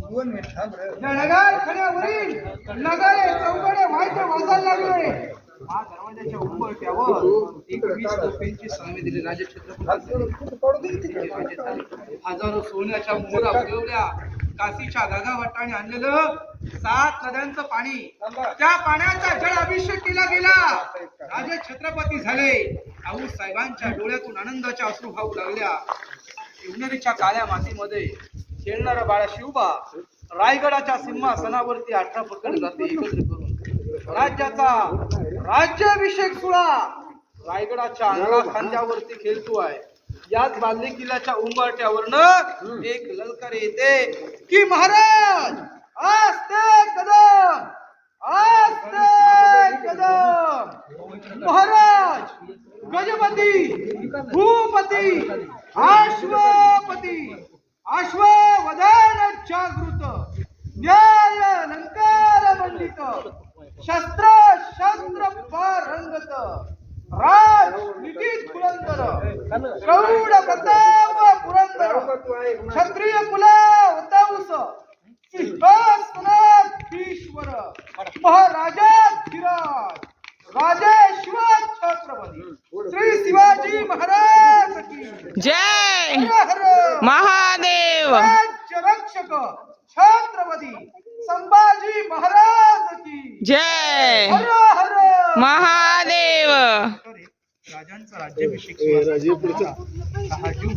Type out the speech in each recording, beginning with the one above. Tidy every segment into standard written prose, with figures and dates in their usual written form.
2 minute थांब रे. नगर खड्यावरील नगारे चौकडे वाद्य वाजायला लागले. हा दरवाजाच्या उंबरठ्यावर एक 20 तोफांची सलामी दिली. राजे छत्रपती हजारो सोन्याच्या मोहरा उडवल्या. काशीच्या गागाभट्टाने आणलेलं 7 नद्यांचं पाणी, त्या पाण्याचा जल अभिषेक केला गेला. राजे छत्रपती झाले. आऊ साहेबांच्या डोळ्यातून आनंदाच्या अश्रू वाहू लागल्या. शिवनेरीच्या काळ्या मातीमध्ये खेळणारा बाळा शिवबा रायगडाच्या सिंहासनावरती 18 पकड जाते एकत्र करून राज्याचा राज्याभिषेक सोहळा रायगडाच्या अंगा खांद्यावरती खेळतो आहे. याच बांधे किल्ल्याच्या उंबरठ्यावरनं एक ललकार येते की महाराज आस्ते कदम, आस्ते कदम. महाराज गजपती, भूपती, अश्वपती, अश्ववधान जागृत, न्याय अलंकार मंडित, शस्त्र शस्त्र पारंगत, राज नितीत पुरंदर, प्रौढ प्रताप पुरंदर, क्षत्रिय कुला उताऊस, सिंहासनाधीश्वर, महाराजाधिराज, राजेश्वर छत्रपती श्री शिवाजी महाराज की जय. हर हर महादेव. राज्य रक्षक छत्रपती संभाजी महाराज की जय. हर हर महादेव. राजांचा राज्याभिषेक सोहळा 6 जून.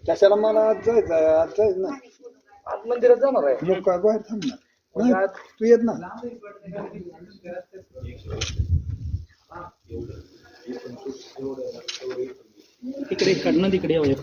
कशाला मला आज जायचं ना. आज मंदिरात जाणार आहे. मग काय बाहेर थांब ना. नाही, तू येत ना. तिकडे कडनं तिकडे इकडे